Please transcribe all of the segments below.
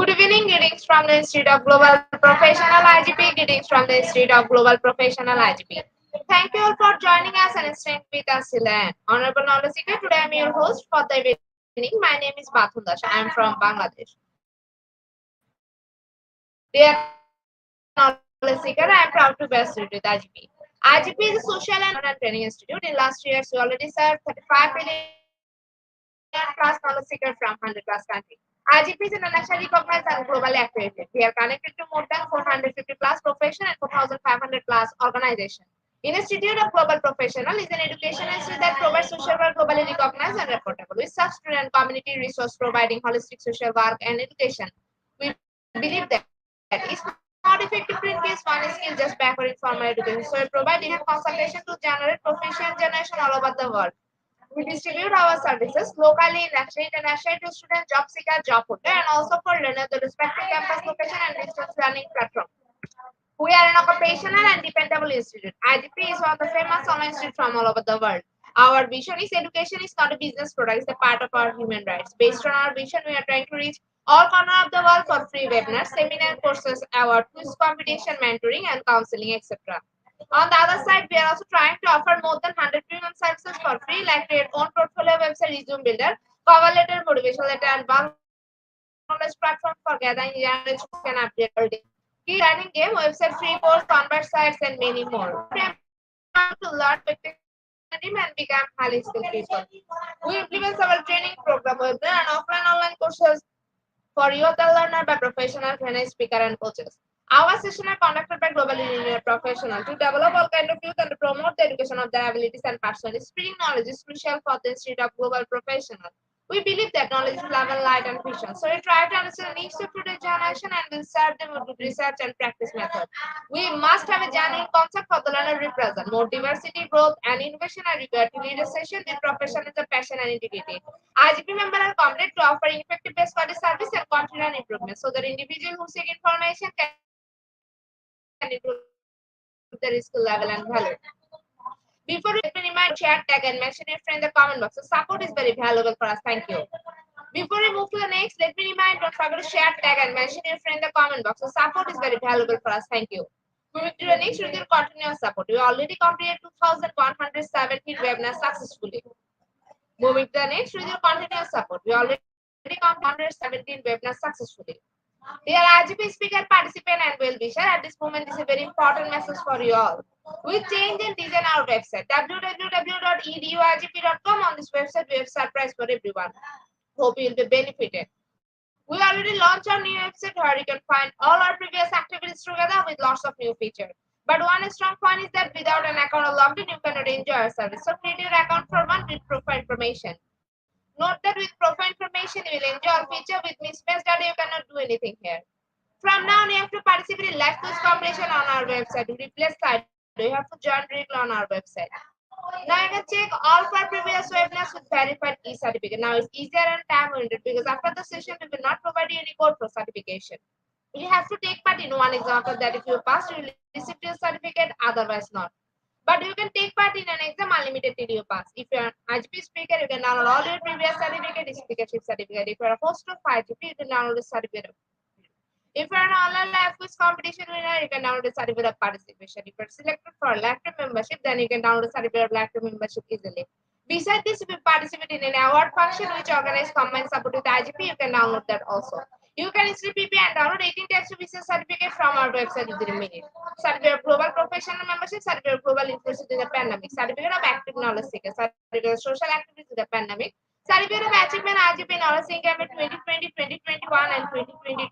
Good evening, greetings from the Institute of Global Professional IGP, greetings from the Institute of Global Professional IGP. Thank you all for joining us and staying with us till the end. Honorable Knowledge Seeker, today I am your host for the evening. My name is Bathun Dash. I am from Bangladesh. Dear Knowledge Seeker, I am proud to be associated with IGP. IGP is a social and training institute. In last 2 years, we already served 35 billion plus knowledge seekers from 100 plus countries. IGP is internationally recognized and globally accredited. We are connected to more than 450 plus profession and 4,500 plus organizations. Institute of Global Professional is an education institute that provides social work globally recognized and reportable. We serve student community resource providing holistic social work and education. We believe that it's not effective to increase one skill just backward in formal education. So we provide in-depth consultation to generate proficient generation all over the world. We distribute our services locally in national, international to students, job seeker, job holder, and also for learners the respective campus location and distance learning platform. We are an occupational and dependable institute. IGP is one of the famous online institute from all over the world. Our vision is education is not a business product, it's a part of our human rights. Based on our vision, we are trying to reach all corner of the world for free webinars, seminar, courses, award, quiz competition, mentoring, and counseling, etc. On the other side, we are also trying to offer more than 100 premium services for free, like create own portfolio website, resume builder, cover letter, motivation letter, and bulk knowledge platform for gathering general education update all day. Key learning game, website free course, convert sites, and many more. We want everyone to learn effectively and become highly skilled people. We implement several training program, webinar, and offline online courses for youth and learner by professional trainers, speaker, and coaches. Our sessions are conducted by globally renowned professionals to develop all kind of youth and to promote the education of their abilities and passion. Spreading knowledge is crucial for the Institute of Global Professionals. We believe that knowledge is love and light and vision. So we try to understand the needs of today's generation and will serve them with research and practice methods. We must have a genuine concept for the learner represent. More diversity, growth, and innovation are required to lead a session with professionalism, passion, and integrity. IGP members are committed to offering effective best quality service and continual improvement so that individuals who seek information can improve their skill level and value. Before we let me remind share, tag, and mention your friend in the comment box. So support is very valuable for us. Thank you. Before we move to the next, let me remind don't forget to share, tag, and mention your friend in the comment box. So support is very valuable for us. Thank you. Moving to the next with your continuous support. We already completed 2,117 webinars successfully. Moving to the next with your continuous support. We already completed 2,117 webinars successfully. Dear IGP speaker, participant, and well-wisher, at this moment, this is a very important message for you all. We change and design our website www.eduigp.com. On this website, we have surprise for everyone. Hope you will be benefited. We already launched our new website where you can find all our previous activities together with lots of new features. But one strong point is that without an account or logged in, you cannot enjoy our service. So create your account for one with profile information. Note that with profile information, you will enjoy our feature. With mismatched data, you cannot do anything here. From now on, you have to participate in live quiz competition on our website. To replace Slido, you have to join directly on our website. Now you can check all of our previous webinars with verified e-certificate. Now it's easier and time-oriented because after the session, we will not provide you any code for certification. You have to take part in one exam. After that, if you pass, you will receive your certificate, otherwise not. But you can take part in an exam unlimited till you pass. If you're an IGP speaker, you can download all your previous certificate, speakership certificate. If you're a host of IGP, you can download the certificate. If you're an online live quiz competition winner, you can download the certificate of participation. If you're selected for a lifetime membership, then you can download the certificate of lifetime membership easily. Besides this, if you participate in an award function which organizes combined support with IGP, you can download that also. You can install PP and download 18 types of visa certificate from our website within a minute. Certificate of Global Professional Membership, Certificate of Global Influence in the Pandemic, Certificate of Active Knowledge Seeker, Certificate of Social Activities in the Pandemic, Certificate of Achievement IGP Knowledge Seeker 2020, 2021, and 2022.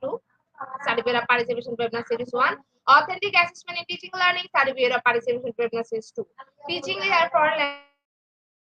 Certificate of Participation Webinar Series 1, Authentic Assessment in Teaching Learning, Certificate of Participation Webinar Series 2, Teaching in Foreign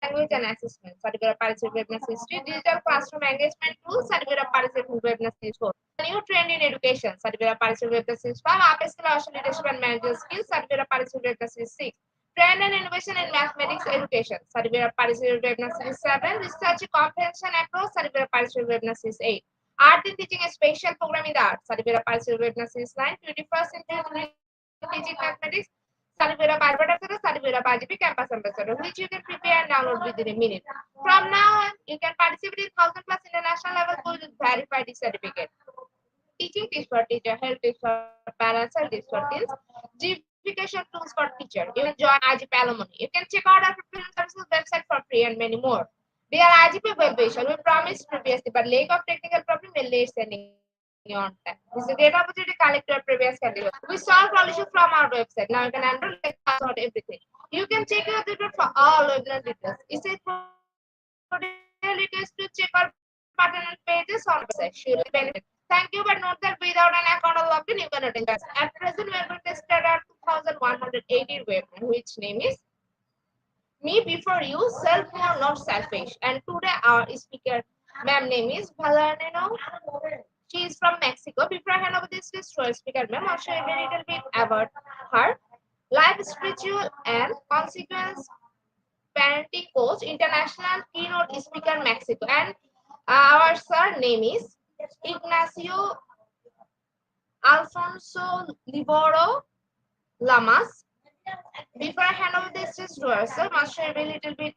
Language and Assessment, Certificate of Participation Webinar Series 3, Digital Classroom Engagement Tool, Certificate of Participation Webinar Series 4, The New Trend in Education, Certificate of Participation Webinar Series 5, Upskill Social Leadership and Management Skills, Certificate of Participation Webinar Series 6, Trend and Innovation in Mathematics Education, Certificate of Participation Webinar Series 7, Research Comprehension Approach, Certificate of Participation Webinar Series 8, Art in Teaching a Special Program in the Arts, Certificate of Participation Webinar Series 9, 21st Century Teaching Mathematics, Certificate of Arbiter, Certificate of IGP Campus Ambassador, which you can prepare and download within a minute. From now on, you can participate in 1,000 plus international level courses with verified certificate. teaching tips for teacher, health tips for parents, health tips for teens, gamification tools for teacher. You can join IGP Alumni. You can check out our professional services website for free and many more. Dear IGP well-wisher, we promised previously, but lack of technical problem may late sending you on time. This is a great opportunity to collect your previous categories. We solve all issues from our website. Now you can enroll like password everything. You can check your details for all webinar details. It says potential details to check our partner pages on our website. Surely benefit. Thank you, but note that without an account or login, you cannot attend class. At present, we are going to start our 2118 webinar, which name is Me Before You, Self More Not Selfish. And today our speaker, ma'am name is Valerino. She is from Mexico. Before I hand over this to our speaker, ma'am, I'll share a little bit about her. Life spiritual and consequence parenting coach, international keynote speaker, Mexico. And our sir name is Ignacio Alfonso Liboro Lamas. Before I hand over this to our sir, I'll share a little bit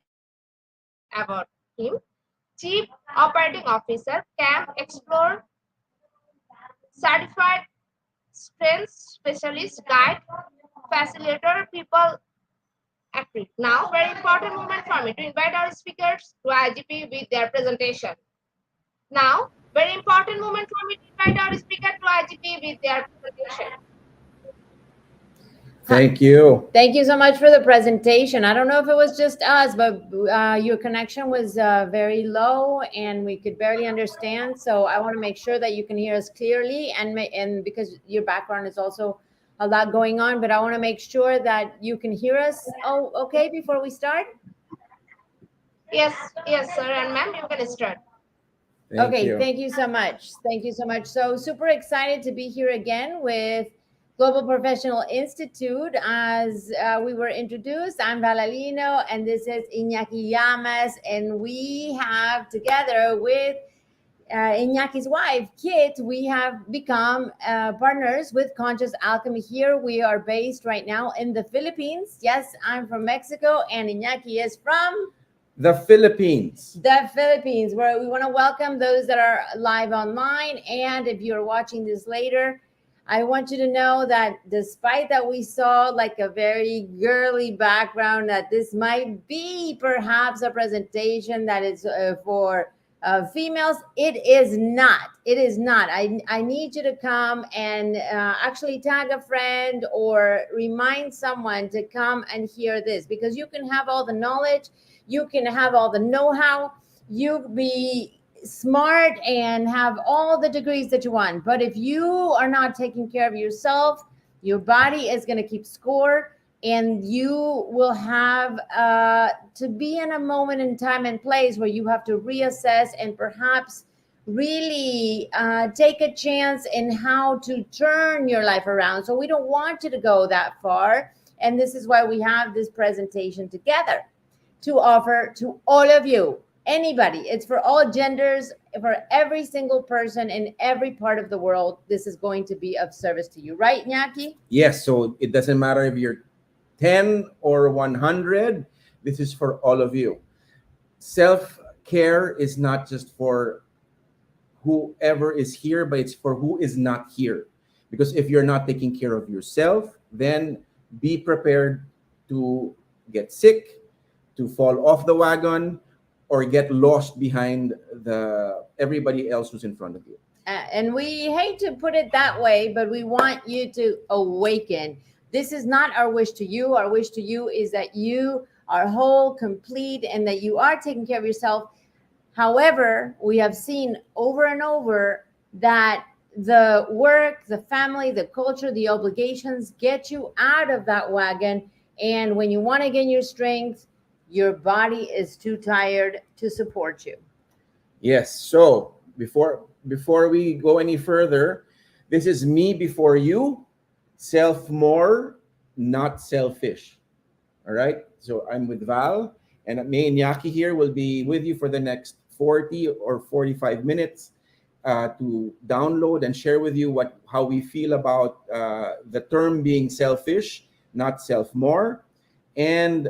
about him. Chief Operating Officer, Camp Explore, Certified Strength Specialist, Guide, Facilitator, People Active. Now, very important moment for me to invite our speakers to IGP with their presentation. Now, very important moment for me to invite our speaker to IGP with their presentation. Thank you. Thank you so much for the presentation. I don't know if it was just us, but your connection was very low and we could barely understand. So I want to make sure that you can hear us clearly, and because your background is also a lot going on, but I want to make sure that you can hear us. Oh, okay, before we start? Yes, sir, and ma'am, you can start. Thank you so much. Thank you so much. So super excited to be here again with Global Professional Institute. As we were introduced, I'm Valalino, and this is Iñaki Llamas, and we have, together with Iñaki's wife, Kit, we have become partners with Conscious Alchemy here. We are based right now in the Philippines. Yes, I'm from Mexico, and Iñaki is from the Philippines. The Philippines, where we want to welcome those that are live online. And if you're watching this later, I want you to know that despite that we saw like a very girly background, that this might be perhaps a presentation that is for females, it is not. It is not. I need you to come and actually tag a friend or remind someone to come and hear this, because you can have all the knowledge, you can have all the know-how, you be smart and have all the degrees that you want, but if you are not taking care of yourself, your body is going to keep score, and you will have to be in a moment in time and place where you have to reassess and perhaps really take a chance in how to turn your life around. So we don't want you to go that far, and this is why we have this presentation together to offer to all of you. Anybody, it's for all genders, for every single person in every part of the world. This is going to be of service to you, right, Iñaki? Yes, so it doesn't matter if you're 10 or 100, this is for all of you. Self-care is not just for whoever is here, but it's for who is not here. Because if you're not taking care of yourself, then be prepared to get sick, to fall off the wagon, or get lost behind everybody else who's in front of you. And we hate to put it that way, but we want you to awaken. This is not our wish to you. Our wish to you is that you are whole, complete, and that you are taking care of yourself. However, we have seen over and over that the work, the family, the culture, the obligations get you out of that wagon. And when you want to gain your strength, your body is too tired to support you. Yes. So before we go any further, this is me before you, self more, not selfish. All right. So I'm with Val, and me and Iñaki here will be with you for the next 40 or 45 minutes to download and share with you how we feel about the term being selfish, not self more, and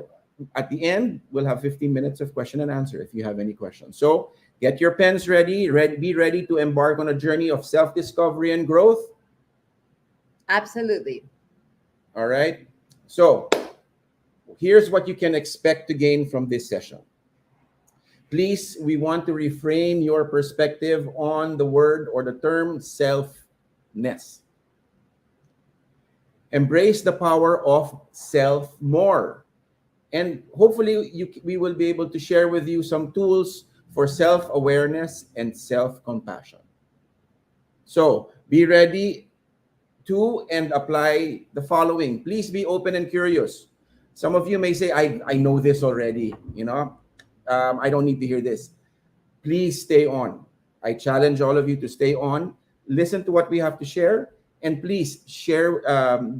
at the end, we'll have 15 minutes of question and answer if you have any questions. So get your pens ready, be ready to embark on a journey of self-discovery and growth. Absolutely. All right. So here's what you can expect to gain from this session. Please, we want to reframe your perspective on the word or the term selfness. Embrace the power of self more. And hopefully we will be able to share with you some tools for self-awareness and self-compassion. So be ready to and apply the following. Please be open and curious. Some of you may say, I know this already, I don't need to hear this. Please stay on. I challenge all of you to stay on, listen to what we have to share, and please share,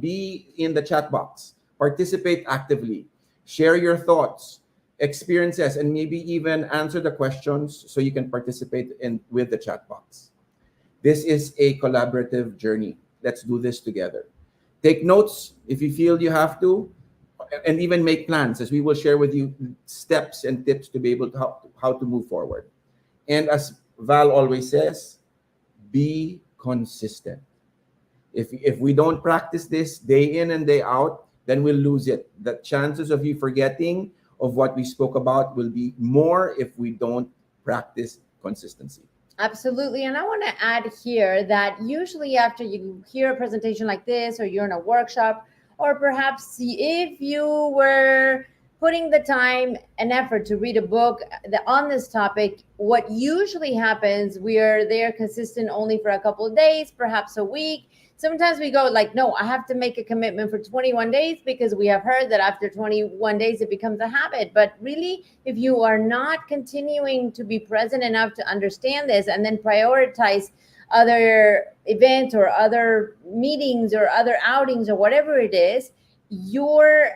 be in the chat box, participate actively, share your thoughts, experiences, and maybe even answer the questions so you can participate with the chat box. This is a collaborative journey. Let's do this together. Take notes if you feel you have to, and even make plans, as we will share with you steps and tips to be able to how to move forward. And as Val always says, be consistent. If we don't practice this day in and day out, then we'll lose it. The chances of you forgetting of what we spoke about will be more if we don't practice consistency. Absolutely. And I want to add here that usually after you hear a presentation like this, or you're in a workshop, or perhaps if you were putting the time and effort to read a book on this topic, what usually happens, we are there consistent only for a couple of days, perhaps a week. Sometimes we go like, no, I have to make a commitment for 21 days because we have heard that after 21 days, it becomes a habit. But really, if you are not continuing to be present enough to understand this and then prioritize other events or other meetings or other outings or whatever it is, your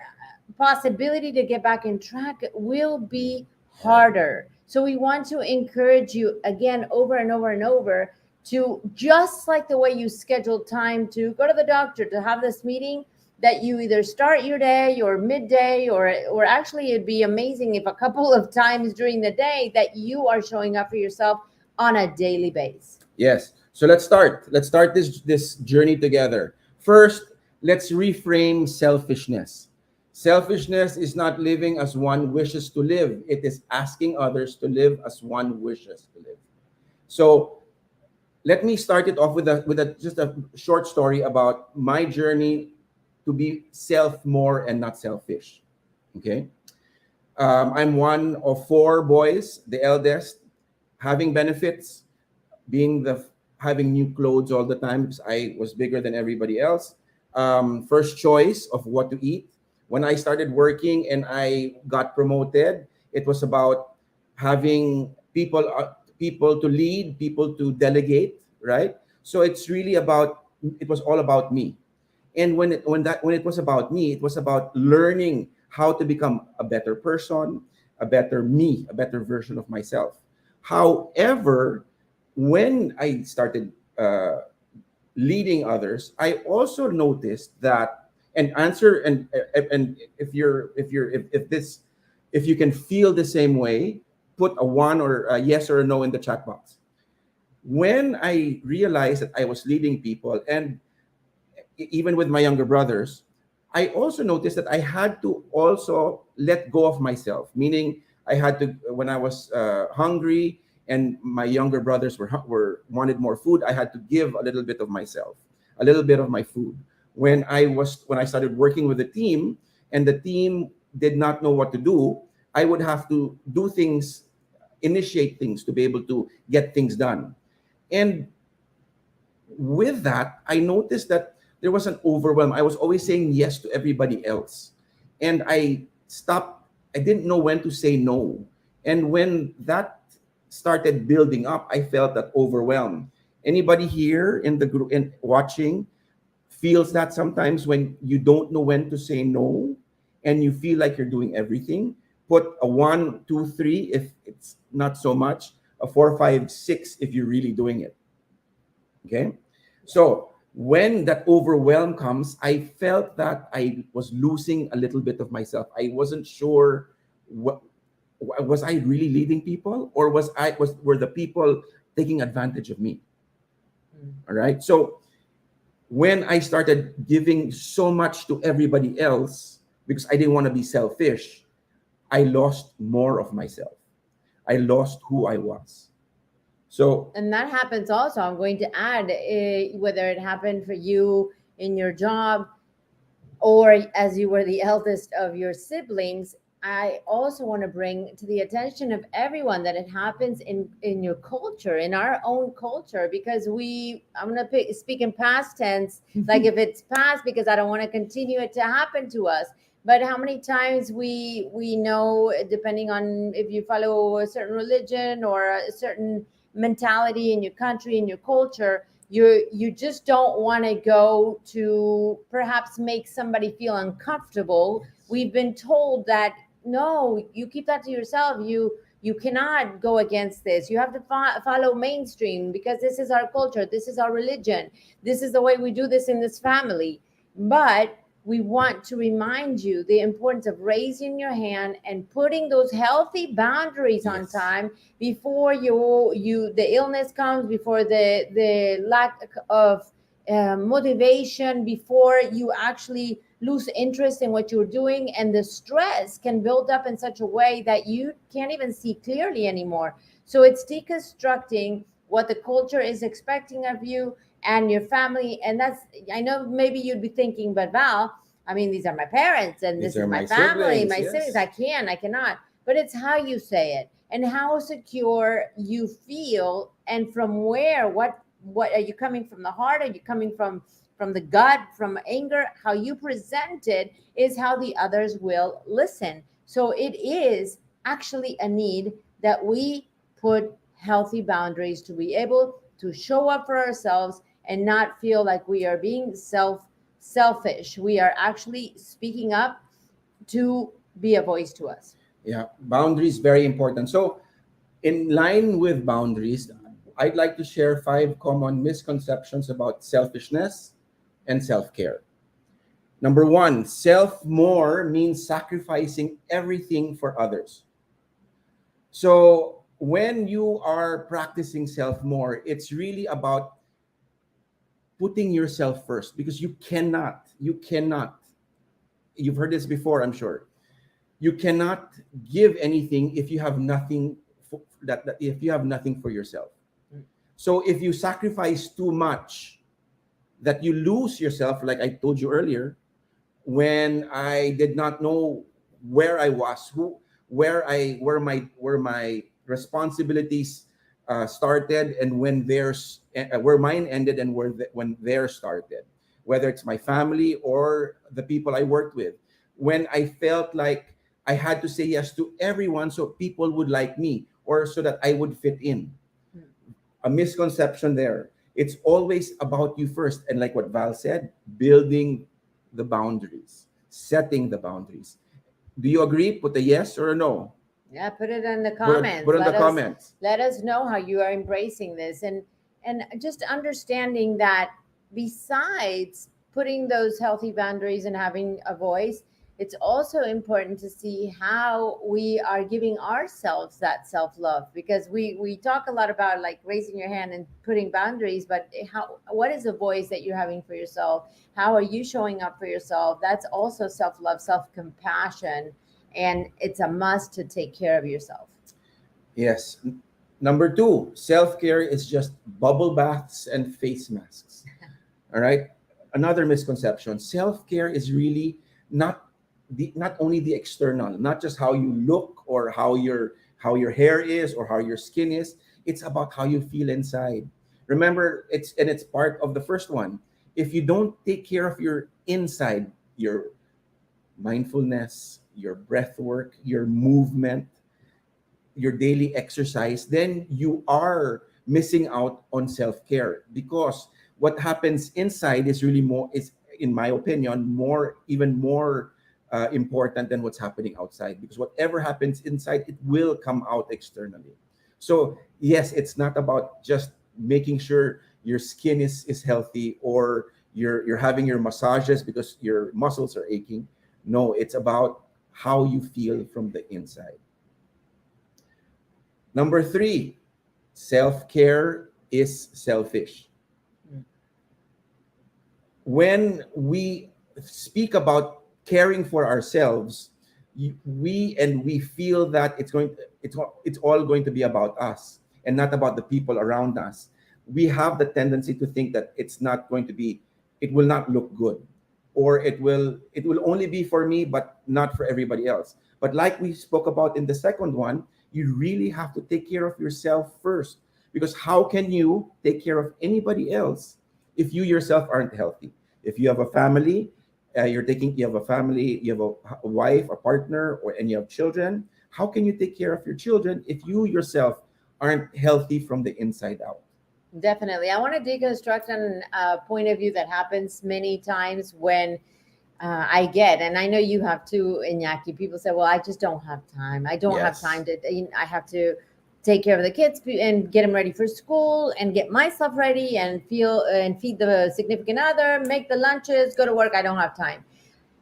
possibility to get back in track will be harder. So we want to encourage you again, over and over and over, to, just like the way you schedule time to go to the doctor, to have this meeting, that you either start your day or midday, or actually it'd be amazing if a couple of times during the day that you are showing up for yourself on a daily basis. Yes. So let's start this journey together. First, let's reframe selfishness. Selfishness is not living as one wishes to live. It is asking others to live as one wishes to live. So let me start it off with just a short story about my journey to be self more and not selfish. Okay. I'm one of 4 boys, the eldest, having benefits, having new clothes all the time because I was bigger than everybody else. First choice of what to eat. When I started working and I got promoted, it was about having people to lead, people to delegate, right? So it was all about me. And when it was about me, it was about learning how to become a better person, a better me, a better version of myself. However, when I started leading others, I also noticed that, and if you can feel the same way, put a 1 or a yes or a no in the chat box. When I realized that I was leading people, and even with my younger brothers, I also noticed that I had to also let go of myself, meaning I had to, when I was hungry and my younger brothers wanted more food, I had to give a little bit of myself, a little bit of my food. When I started working with a team and the team did not know what to do, I would have to do things, initiate things to be able to get things done. And with that, I noticed that there was an overwhelm. I was always saying yes to everybody else. And I didn't know when to say no. And when that started building up, I felt that overwhelm. Anybody here in the group and watching feels that sometimes when you don't know when to say no and you feel like you're doing everything? Put a 1, 2, 3 if it's not so much, a 4, 5, 6 if you're really doing it. Okay? So When that overwhelm comes, I felt that I was losing a little bit of myself. I wasn't sure what was I really leading people, or were the people taking advantage of me. All right. So when I started giving so much to everybody else because I didn't want to be selfish, I lost more of myself. I lost who I was. So And that happens also. I'm going to add, whether it happened for you in your job or as you were the eldest of your siblings, I also want to bring to the attention of everyone that it happens in your culture, in our own culture, because I'm going to speak in past tense, like if it's past, because I don't want to continue it to happen to us. But how many times we know, depending on if you follow a certain religion or a certain mentality in your country, in your culture, you just don't want to go to perhaps make somebody feel uncomfortable. We've been told that no, you keep that to yourself. You cannot go against this. You have to follow mainstream because this is our culture, this is our religion, this is the way we do this in this family. But we want to remind you the importance of raising your hand and putting those healthy boundaries on yes. time before the illness comes, before the lack of motivation, before you actually lose interest in what you're doing, and the stress can build up in such a way that you can't even see clearly anymore. So it's deconstructing what the culture is expecting of you and your family. And that's, I know maybe you'd be thinking, but Val, I mean, these are my parents and These this are is my my family, siblings. my siblings. Yes. I cannot. But it's how you say it and how secure you feel, and from where, what are you coming from, the heart, are you coming from the gut, from anger? How you present it is how the others will listen. So it is actually a need that we put healthy boundaries to be able to show up for ourselves and not feel like we are being selfish. We are actually speaking up to be a voice to us. Yeah, boundaries very important. So, in line with boundaries, I'd like to share 5 common misconceptions about selfishness and self-care. Number one, self more means sacrificing everything for others. So, when you are practicing self more, it's really about putting yourself first, because you cannot, you've heard this before, I'm sure. You cannot give anything if you have nothing that if you have nothing for yourself. So if you sacrifice too much, that you lose yourself, like I told you earlier, when I did not know where I was, where my responsibilities started, and when theirs where mine ended, and when theirs started, whether it's my family or the people I worked with. When I felt like I had to say yes to everyone so people would like me, or so that I would fit in. A misconception there. It's always about you first. And like what Val said, building the boundaries, setting the boundaries. Do you agree? Put a yes or a no. Yeah, put it in the Put comments. put in the comments. Let us know how you are embracing this, and just understanding that besides putting those healthy boundaries and having a voice, it's also important to see how we are giving ourselves that self-love, because we talk a lot about like raising your hand and putting boundaries, but how, what is the voice that you're having for yourself? How are you showing up for yourself? That's also self-love, self-compassion, and it's a must to take care of yourself. Yes. Number two, self care is just bubble baths and face masks. All right. Another misconception: self care is really not not only the external, not just how you look, or how your hair is, or how your skin is. It's about how you feel inside. Remember, it's part of the first one. If you don't take care of your inside, your mindfulness, your breath work, your movement, your daily exercise, then you are missing out on self-care, because what happens inside is really more is, in my opinion, even more important than what's happening outside, because whatever happens inside, it will come out externally. So yes, it's not about just making sure your skin is healthy, or you're having your massages because your muscles are aching. No, it's about how you feel from the inside. Number three, self-care is selfish. When we speak about caring for ourselves, we feel that it's all going to be about us and not about the people around us. We have the tendency to think that it's not going to be, it will not look good, or it will only be for me but not for everybody else. But like we spoke about in the second one, you really have to take care of yourself first, because how can you take care of anybody else if you yourself aren't healthy? If you have a family, you have a family, you have a wife, a partner, and you have children. How can you take care of your children if you yourself aren't healthy from the inside out? Definitely. I want to deconstruct on a point of view that happens many times when I get, and I know you have too, Iñaki. People say, well, I just don't have time. I don't have Yes. time to, I have to take care of the kids and get them ready for school and get myself ready and feed the significant other, make the lunches, go to work. I don't have time.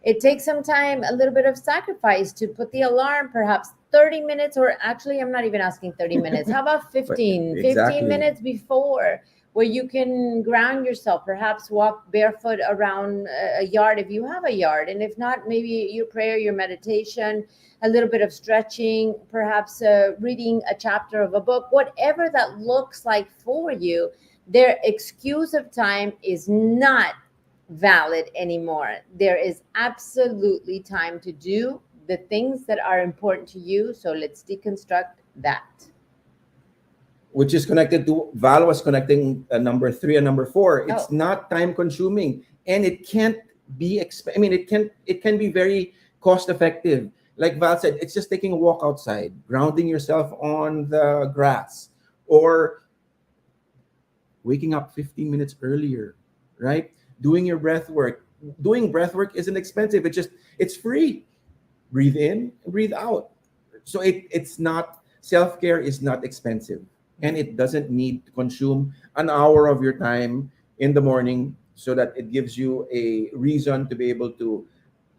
It takes some time, a little bit of sacrifice to put the alarm, perhaps 30 minutes, or actually, I'm not even asking 30 minutes. How about 15, But 15 exactly. minutes before, where you can ground yourself, perhaps walk barefoot around a yard if you have a yard. And if not, maybe your prayer, your meditation, a little bit of stretching, perhaps reading a chapter of a book, whatever that looks like for you. Their excuse of time is not valid anymore. There is absolutely time to do the things that are important to you. So let's deconstruct that. Which is connected to Val was connecting number three and number four. It's Oh. not time consuming, and it can't be. I mean, it can be very cost effective. Like Val said, it's just taking a walk outside, grounding yourself on the grass, or waking up 15 minutes earlier, right? Doing your breath work. Doing breath work isn't expensive. It's free. Breathe in, breathe out. So it's not, self-care is not expensive, and it doesn't need to consume an hour of your time in the morning, so that it gives you a reason to be able to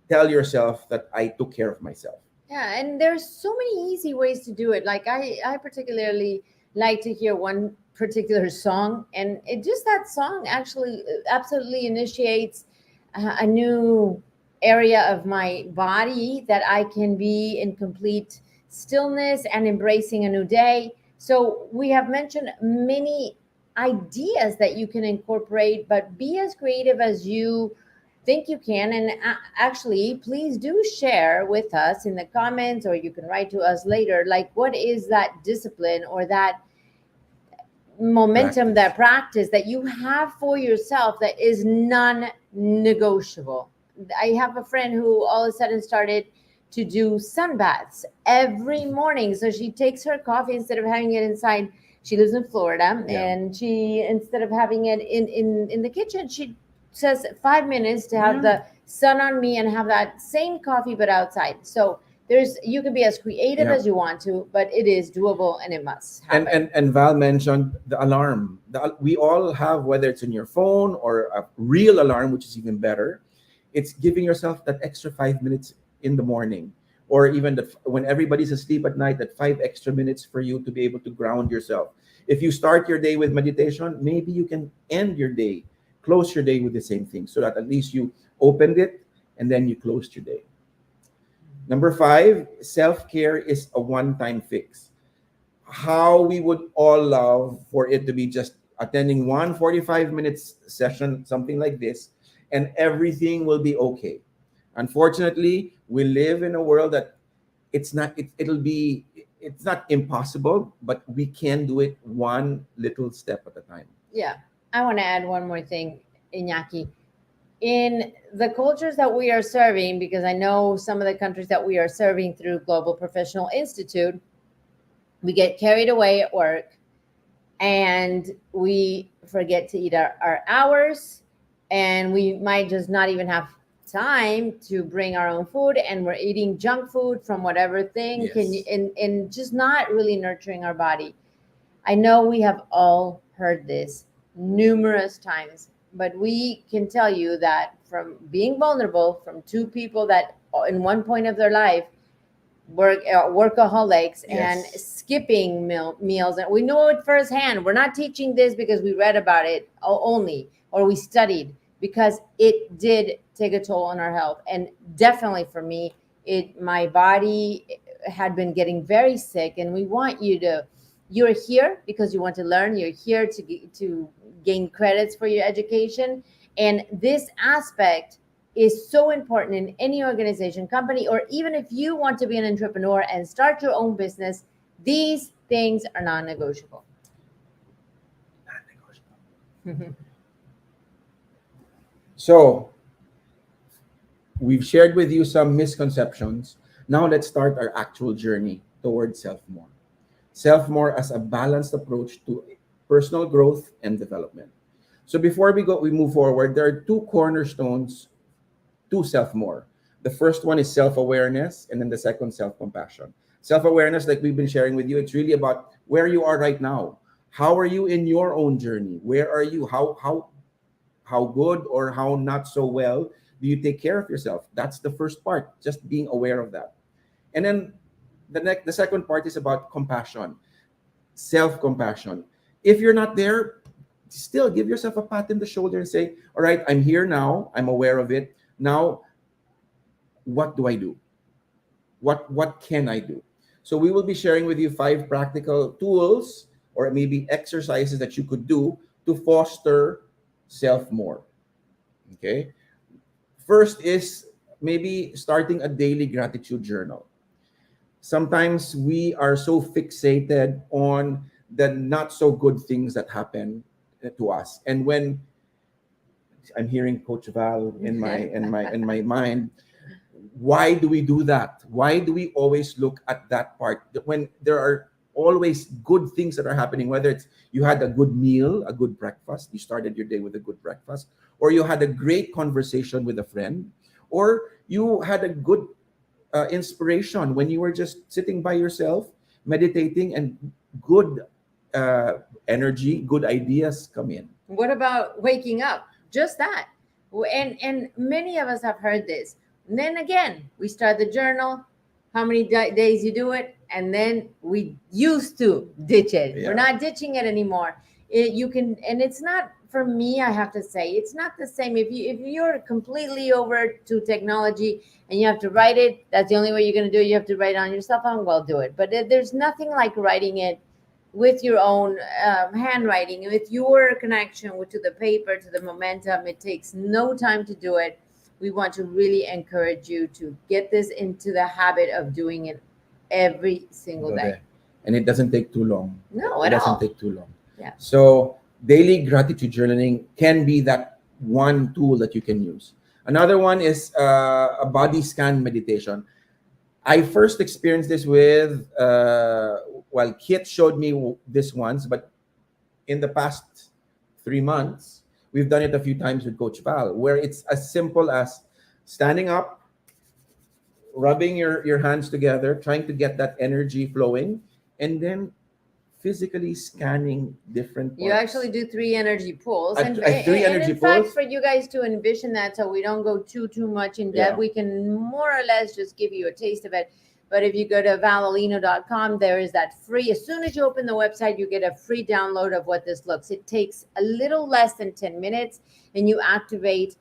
tell yourself that I took care of myself. Yeah, and there's so many easy ways to do it. Like I particularly like to hear one particular song, and it just that song actually absolutely initiates a new area of my body that I can be in complete stillness and embracing a new day. So we have mentioned many ideas that you can incorporate, but be as creative as you think you can. And actually, please do share with us in the comments, or you can write to us later, like what is that discipline or that momentum, Practice. that practice that you have for yourself that is non-negotiable. I have a friend who all of a sudden started to do sun baths every morning. So she takes her coffee, instead of having it inside, she lives in Florida, Yeah. and she, instead of having it in the kitchen, she says 5 minutes to have Yeah. the sun on me and have that same coffee but outside. So you can be as creative Yeah. as you want to, but it is doable and it must happen. And Val mentioned the alarm. We all have, whether it's in your phone or a real alarm, which is even better. It's giving yourself that extra 5 minutes in the morning, or even when everybody's asleep at night, that 5 extra minutes for you to be able to ground yourself. If you start your day with meditation, maybe you can close your day with the same thing, so that at least you opened it and then you closed your day. Number five, self-care is a one-time fix. How we would all love for it to be just attending one 45 minutes session, something like this, and everything will be okay. Unfortunately, we live in a world that it's not impossible, but we can do it one little step at a time. Yeah, I want to add one more thing, Iñaki. In the cultures that we are serving, because I know some of the countries that we are serving through Global Professional Institute, we get carried away at work and we forget to eat our hours, and we might just not even have time to bring our own food, and we're eating junk food from whatever thing. Yes. And just not really nurturing our body. I know we have all heard this, numerous times, but we can tell you that from being vulnerable from two people that in one point of their life workaholics and Yes. skipping meals, and we know it firsthand. We're not teaching this because we read about it only or we studied, because it did take a toll on our health. And definitely for me, it my body had been getting very sick. And we want you to, you're here because you want to learn, you're here to gain credits for your education, and this aspect is so important in any organization, company, or even if you want to be an entrepreneur and start your own business. These things are non-negotiable. So we've shared with you some misconceptions. Now let's start our actual journey towards self-more. Self-more as a balanced approach to personal growth and development. So before we move forward, there are two cornerstones to self-more. The first one is self-awareness, and then the second, self-compassion. Self-awareness, like we've been sharing with you, it's really about where you are right now. How are you in your own journey? Where are you? How good or how not so well do you take care of yourself? That's the first part, just being aware of that. And then the second part is about compassion, self-compassion. If you're not there, still give yourself a pat in the shoulder and say, all right, I'm here now, I'm aware of it. Now, what do I do? What can I do? So we will be sharing with you 5 practical tools or maybe exercises that you could do to foster self-more. Okay? First is maybe starting a daily gratitude journal. Sometimes we are so fixated on the not so good things that happen to us. And when I'm hearing Coach Val in my mind, why do we do that? Why do we always look at that part when there are always good things that are happening? Whether it's you had a good meal, a good breakfast, you started your day with a good breakfast, or you had a great conversation with a friend, or you had a good inspiration when you were just sitting by yourself meditating, and good energy, good ideas come in. What about waking up? Just that. And many of us have heard this. And then again, we start the journal, how many days you do it, and then we used to ditch it. Yeah. We're not ditching it anymore. You can, and it's not, for me, I have to say, it's not the same. If you're completely over to technology and you have to write it, that's the only way you're going to do it. You have to write it on your cell phone. Well, do it. But there's nothing like writing it with your own handwriting, with your connection to the paper, to the momentum. It takes no time to do it. We want to really encourage you to get this into the habit of doing it every single day. And it doesn't take too long. No, It at doesn't all. take too long. Yeah. So daily gratitude journaling can be that one tool that you can use. Another one is a body scan meditation. I first experienced this with, Kit showed me this once, but in the past 3 months, we've done it a few times with Coach Val, where it's as simple as standing up, rubbing your hands together, trying to get that energy flowing, and then physically scanning different parts. You actually do 3 energy pulls. A- a 3 energy in fact, pulls? for you guys to envision that, so we don't go too much in depth, Yeah. we can more or less just give you a taste of it. But if you go to valolino.com, there is that free, as soon as you open the website, you get a free download of what this looks. It takes a little less than 10 minutes, and you activate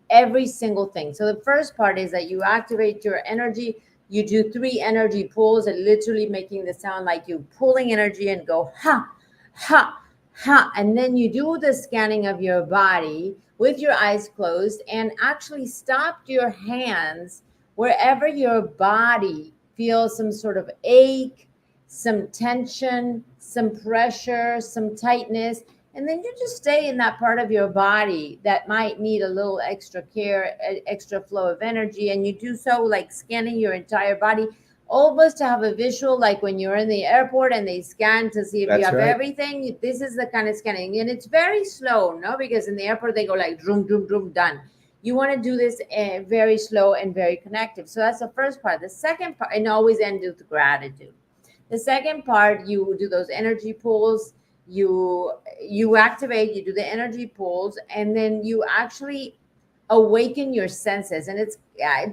every single thing. So the first part is that you activate your energy. You do 3 energy pulls, and literally making the sound like you pulling energy and go ha, ha, ha. And then you do the scanning of your body with your eyes closed, and actually stop your hands wherever your body feels some sort of ache, some tension, some pressure, some tightness. And then you just stay in that part of your body that might need a little extra care, extra flow of energy. And you do so like scanning your entire body, almost to have a visual, like when you're in the airport and they scan to see if you That's have right. everything. This is the kind of scanning. And it's very slow, no? Because in the airport, they go like, droom, droom, droom, done. You want to do this very slow and very connective. So that's the first part. The second part, and always end with gratitude. The second part, you do those energy pulls. you activate, you do the energy pulls, and then you actually awaken your senses. And it's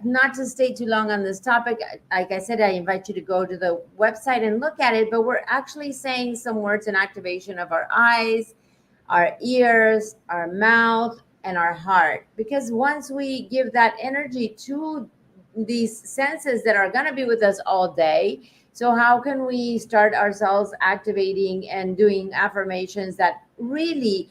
not to stay too long on this topic. Like I said, I invite you to go to the website and look at it, but we're actually saying some words in activation of our eyes, our ears, our mouth, and our heart. Because once we give that energy to these senses that are going to be with us all day, so how can we start ourselves activating and doing affirmations that really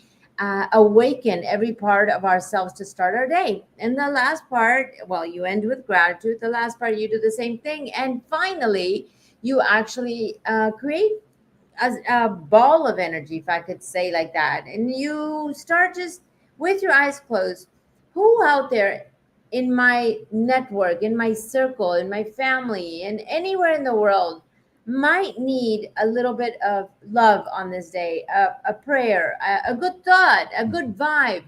awaken every part of ourselves to start our day? And the last part, well, you end with gratitude. The last part, you do the same thing. And finally, you actually create a ball of energy, if I could say like that. And you start just with your eyes closed. Who out there in my network, in my circle, in my family, and anywhere in the world might need a little bit of love on this day, a prayer, a good thought, a good vibe?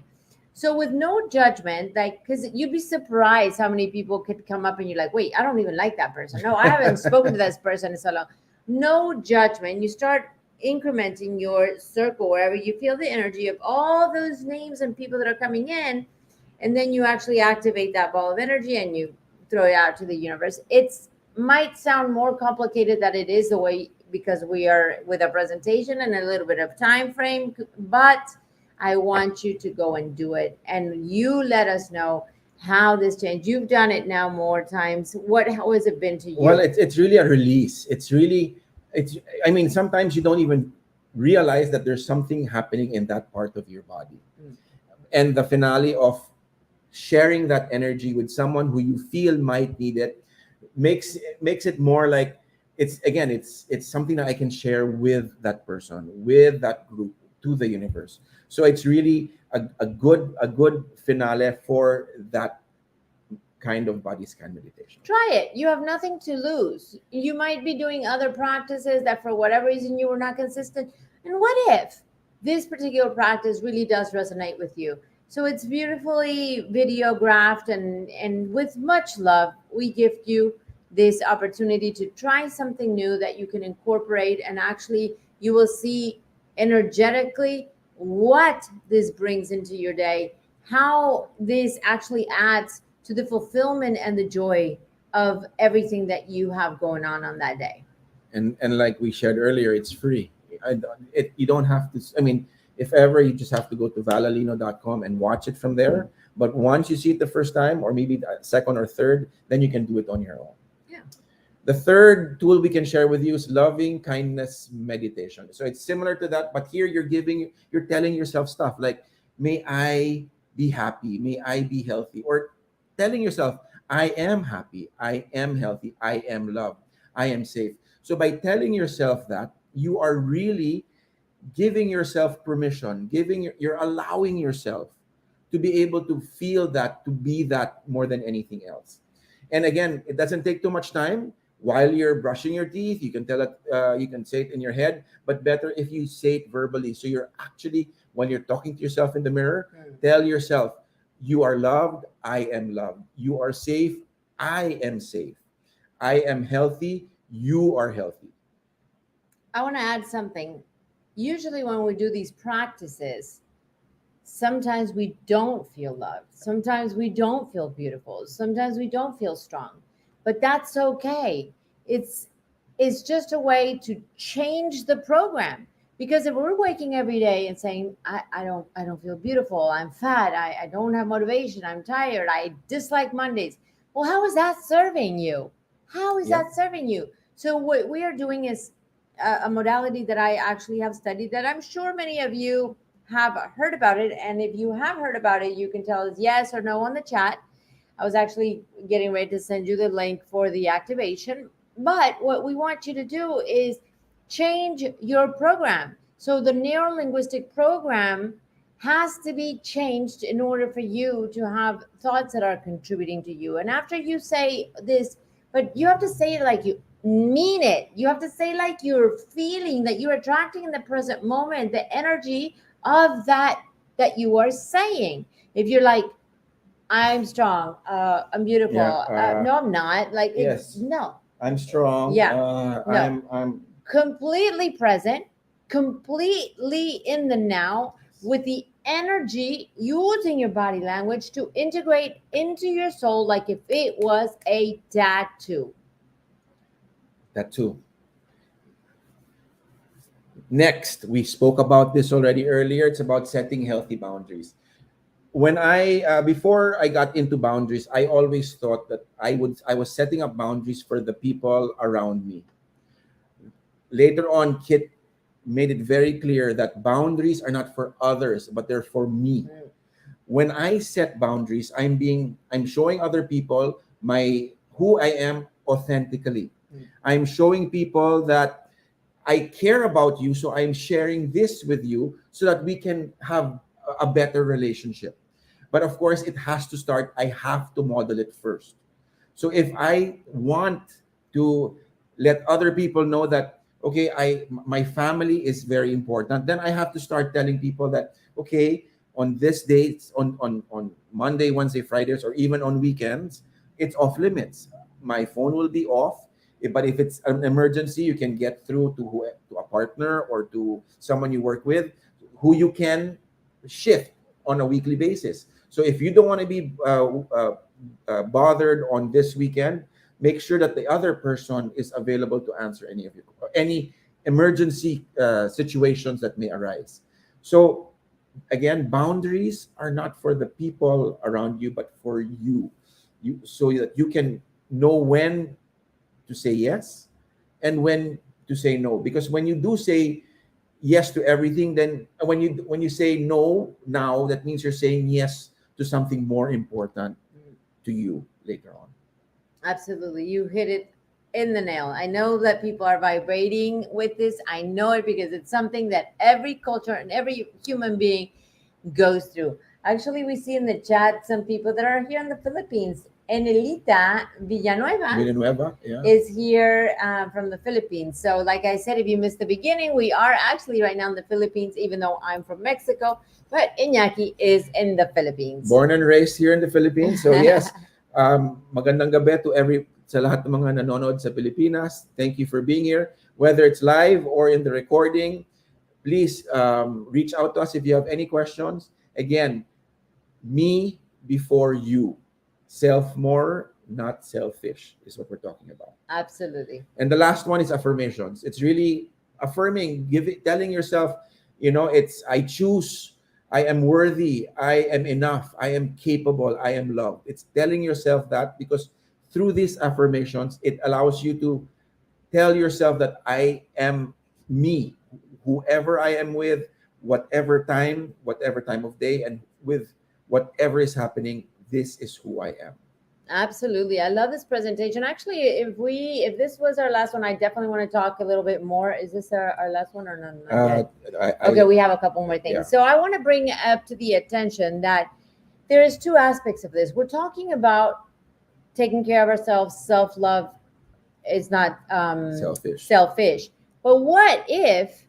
So with no judgment, like, because you'd be surprised how many people could come up and you're like, wait, I don't even like that person. No, I haven't spoken to this person in so long. No judgment. You start incrementing your circle wherever you feel the energy of all those names and people that are coming in, and then you actually activate that ball of energy and you throw it out to the universe. It's might sound more complicated than it is, the way, because we are with a presentation and a little bit of time frame, but I want you to go and do it, and you let us know how this changed. You've done it now more times. How has it been to you? Well, it's really a release. I mean, sometimes you don't even realize that there's something happening in that part of your body. And the finale of sharing that energy with someone who you feel might need it makes it more like, it's something that I can share with that person, with that group, to the universe. So it's really a good finale for that kind of body scan meditation. Try it. You have nothing to lose. You might be doing other practices that for whatever reason you were not consistent. And what if this particular practice really does resonate with you? So it's beautifully videographed, and with much love, we gift you this opportunity to try something new that you can incorporate, and actually you will see energetically what this brings into your day, how this actually adds to the fulfillment and the joy of everything that you have going on that day. And like we shared earlier, it's free. You don't have to, I mean, if ever, you just have to go to valalino.com and watch it from there. But once you see it the first time, or maybe the second or third, then you can do it on your own. Yeah. The third tool we can share with you is loving kindness meditation. So it's similar to that, but here you're telling yourself stuff like, may I be happy, may I be healthy, or telling yourself, I am happy, I am healthy, I am loved, I am safe. So by telling yourself that, you are really giving yourself permission, you're allowing yourself to be able to feel that, to be that more than anything else. And again, it doesn't take too much time. While you're brushing your teeth, you can tell it, you can say it in your head, but better if you say it verbally. So you're actually, when you're talking to yourself in the mirror, tell yourself, you are loved, I am loved. You are safe, I am safe. I am healthy, you are healthy. I want to add something. Usually when we do these practices, sometimes we don't feel loved. Sometimes we don't feel beautiful. Sometimes we don't feel strong. But that's okay. It's just a way to change the program. Because if we're waking every day and saying, I don't feel beautiful, I'm fat, I don't have motivation, I'm tired, I dislike Mondays. Well, how is that serving you? How is that serving you? So what we are doing is a modality that I actually have studied, that I'm sure many of you have heard about it. And if you have heard about it, you can tell us yes or no on the chat. I was actually getting ready to send you the link for the activation. But what we want you to do is change your program. So the neuro-linguistic program has to be changed in order for you to have thoughts that are contributing to you. And after you say this, but you have to say it like you mean it. You have to say like you're feeling, that you're attracting in the present moment the energy of that you are saying. If you're like, I'm strong, I'm beautiful, no, I'm not. Like, yes, no, I'm strong. Yeah. No. I'm completely present, completely in the now with the energy, using your body language to integrate into your soul like if it was a tattoo. That too. Next, we spoke about this already earlier. It's about setting healthy boundaries. When before I got into boundaries, I always thought that I was setting up boundaries for the people around me. Later on, Kit made it very clear that boundaries are not for others, but they're for me. When I set boundaries, I'm showing other people my who I am authentically. I'm showing people that I care about you, so I'm sharing this with you so that we can have a better relationship. But of course, it has to start. I have to model it first. So if I want to let other people know that okay, my family is very important, then I have to start telling people that okay, on this dates on Monday, Wednesday, Fridays, or even on weekends, it's off limits. My phone will be off. But if it's an emergency, you can get through to a partner or to someone you work with, who you can shift on a weekly basis. So if you don't want to be bothered on this weekend, make sure that the other person is available to answer any emergency situations that may arise. So again, boundaries are not for the people around you, but for you. So that you can know when to say yes and when to say no. Because when you do say yes to everything, then when you say no now, that means you're saying yes to something more important to you later on. Absolutely. You hit it in the nail. I know that people are vibrating with this. I know it because it's something that every culture and every human being goes through. Actually, we see in the chat some people that are here in the Philippines. Enelita Villanueva Villanueva, yeah. is here from the Philippines. So, like I said, if you missed the beginning, we are actually right now in the Philippines, even though I'm from Mexico. But Iñaki is in the Philippines. Born and raised here in the Philippines. So yes, magandang gabi to sa lahat ng mga nanonood sa Pilipinas. Thank you for being here. Whether it's live or in the recording, please reach out to us if you have any questions. Again, me before you. Self more, not selfish, is what we're talking about. Absolutely. And the last one is affirmations. It's really affirming, telling yourself, it's I choose, I am worthy, I am enough, I am capable, I am loved. It's telling yourself that because through these affirmations, it allows you to tell yourself that I am me, whoever I am with, whatever time of day, and with whatever is happening, this is who I am. Absolutely. I love this presentation. Actually, if this was our last one, I definitely want to talk a little bit more. Is this our last one or not? Okay, we have a couple more things. Yeah. So I want to bring up to the attention that there is two aspects of this. We're talking about taking care of ourselves. Self-love is not selfish. But what if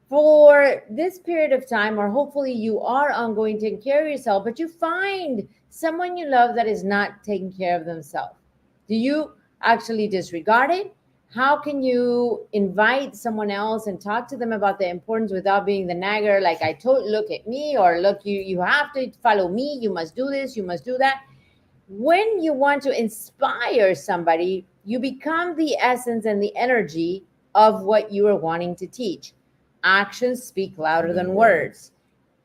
for this period of time, or hopefully you are ongoing taking care of yourself, but you find someone you love that is not taking care of themselves? Do you actually disregard it? How can you invite someone else and talk to them about the importance without being the nagger? Like look at me, or look, you have to follow me. You must do this. You must do that. When you want to inspire somebody, you become the essence and the energy of what you are wanting to teach. Actions speak louder than words.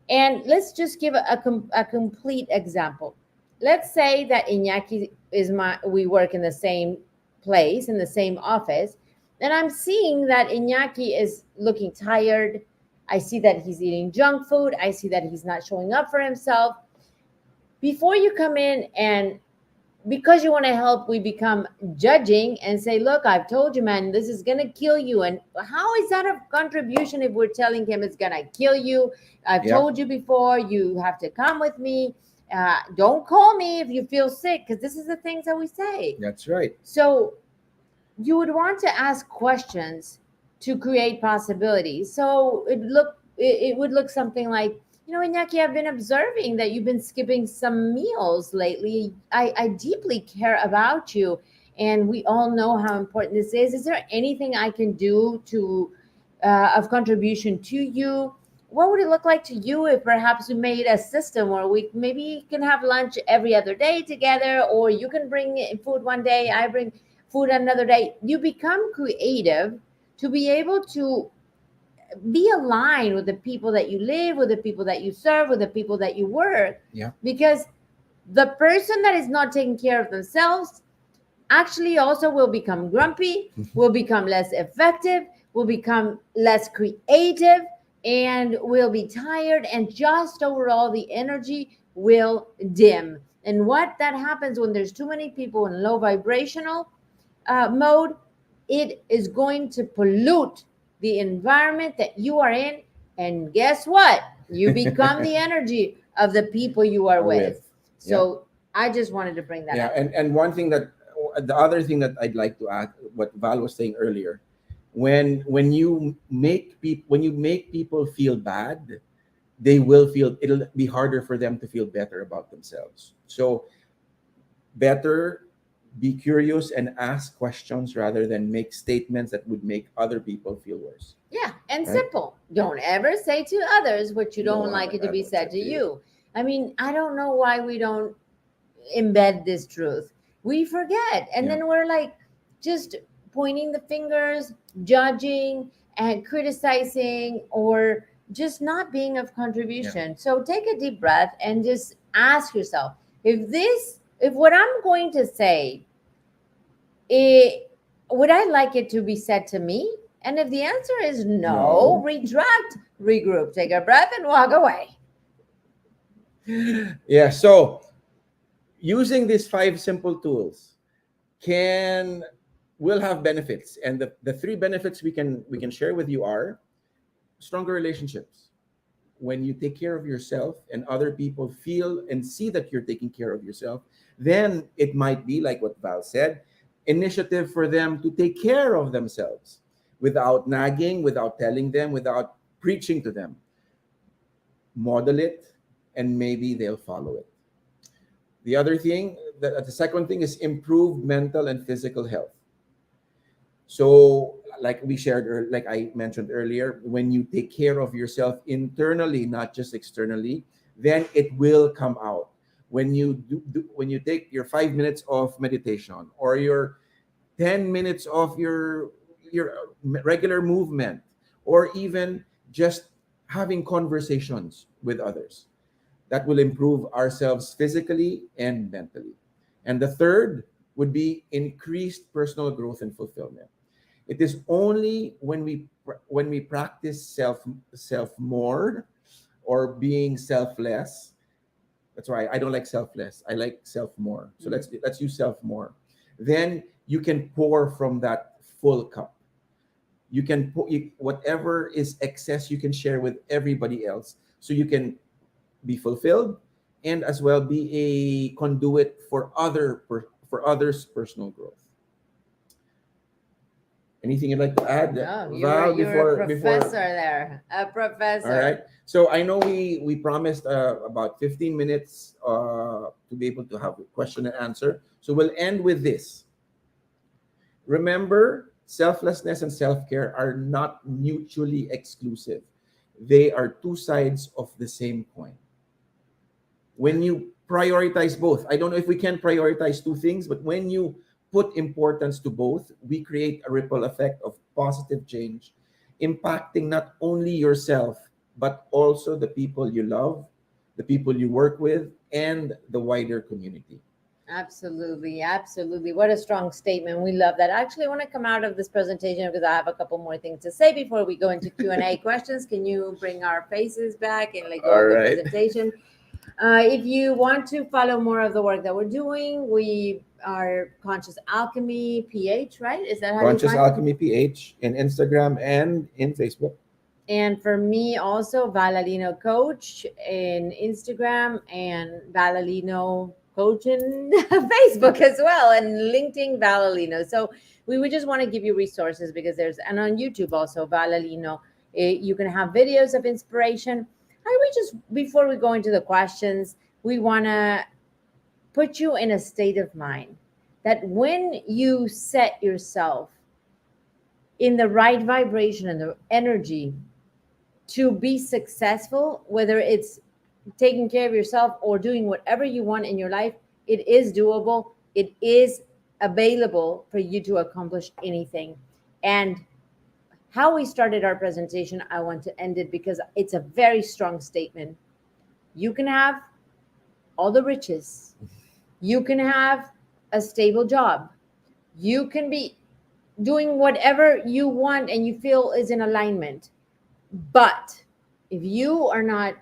And let's just give a complete example. Let's say that Iñaki we work in the same place, in the same office, and I'm seeing that Iñaki is looking tired. I see that he's eating junk food. I see that he's not showing up for himself. Before you come in, and because you want to help, we become judging and say, look, I've told you, man, this is going to kill you. And how is that a contribution if we're telling him it's going to kill you? I've told you before, you have to come with me. Don't call me if you feel sick, because this is the things that we say. That's right. So you would want to ask questions to create possibilities. So it would look something like, Iñaki, I've been observing that you've been skipping some meals lately. I deeply care about you, and we all know how important this is. Is there anything I can do to of contribution to you. What would it look like to you if perhaps we made a system where we maybe can have lunch every other day together, or you can bring in food one day, I bring food another day. You become creative to be able to be aligned with the people that you live with, the people that you serve, with the people that you work. Yeah. Because the person that is not taking care of themselves actually also will become grumpy, will become less effective, will become less creative, and will be tired, and just overall the energy will dim. And what that happens when there's too many people in low vibrational mode, it is going to pollute the environment that you are in. And guess what? You become the energy of the people you are with. So I just wanted to bring that up. And one thing that the other thing that I'd like to add, what Val was saying earlier, when you make people feel bad, it'll be harder for them to feel better about themselves. So better be curious and ask questions rather than make statements that would make other people feel worse. Yeah, and Right? simple. Don't ever say to others what you No, don't like it to I be don't said say to to you. I mean, I don't know why we don't embed this truth. We forget. And Yeah. then we're like just pointing the fingers, judging and criticizing, or just not being of contribution. So take a deep breath and just ask yourself, if what I'm going to say, would I like it to be said to me? And if the answer is no, No. retract, regroup, take a breath, and walk away. Yeah, so using these 5 simple tools will have benefits, and the 3 benefits we can share with you are stronger relationships. When you take care of yourself and other people feel and see that you're taking care of yourself, then it might be like what Val said, initiative for them to take care of themselves without nagging, without telling them, without preaching to them. Model it, and maybe they'll follow it. The second thing is improved mental and physical health. So, like I mentioned earlier, when you take care of yourself internally, not just externally, then it will come out. When when you take your 5 minutes of meditation, or your 10 minutes of your regular movement, or even just having conversations with others, that will improve ourselves physically and mentally. And the third would be increased personal growth and fulfillment. It is only when we practice self more, or being selfless. That's why I don't like selfless. I like self more. So let's use self more. Then you can pour from that full cup. You can put whatever is excess, you can share with everybody else, so you can be fulfilled, and as well be a conduit for others' personal growth. Anything you'd like to add, No, Val, you're a professor there, a professor. All right. So I know we promised about 15 minutes to be able to have a question and answer. So we'll end with this. Remember, selflessness and self-care are not mutually exclusive. They are 2 sides of the same coin. When you prioritize both, I don't know if we can prioritize 2 things, but when you put importance to both, we create a ripple effect of positive change, impacting not only yourself, but also the people you love, the people you work with, and the wider community. Absolutely, absolutely. What a strong statement. We love that. Actually, I want to come out of this presentation because I have a couple more things to say before we go into Q&A questions. Can you bring our faces back and let go All of the right. presentation? If you want to follow more of the work that we're doing, we are Conscious Alchemy PH, right? Is that how Conscious you find Alchemy PH in Instagram and in Facebook. And for me also, Valalino Coach in Instagram, and Valalino Coach in Facebook as well, and LinkedIn Valalino. So we would just want to give you resources, because and on YouTube also, Valalino, you can have videos of inspiration. Before we go into the questions, we want to put you in a state of mind that when you set yourself in the right vibration and the energy to be successful, whether it's taking care of yourself or doing whatever you want in your life, it is doable. It is available for you to accomplish anything. And how we started our presentation, I want to end it because it's a very strong statement. You can have all the riches, you can have a stable job, you can be doing whatever you want and you feel is in alignment. But if you are not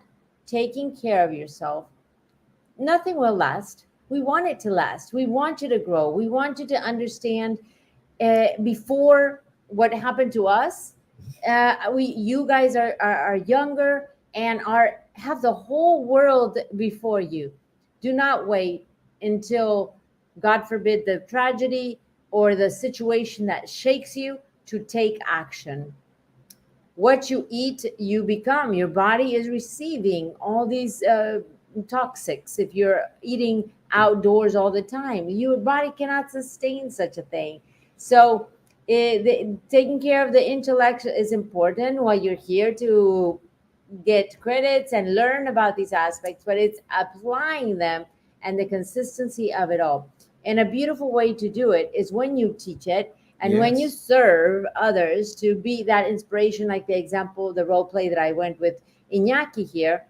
taking care of yourself, nothing will last. We want it to last. We want you to grow. We want you to understand before what happened to us. You guys are younger and have the whole world before you. Do not wait until, God forbid, the tragedy or the situation that shakes you to take action. What you eat, you become. Your body is receiving all these toxics. If you're eating outdoors all the time, your body cannot sustain such a thing. So taking care of the intellect is important while you're here to get credits and learn about these aspects, but it's applying them and the consistency of it all. And a beautiful way to do it is when you teach it and when you Yes. serve others to be that inspiration, like the example, the role play that I went with Iñaki here,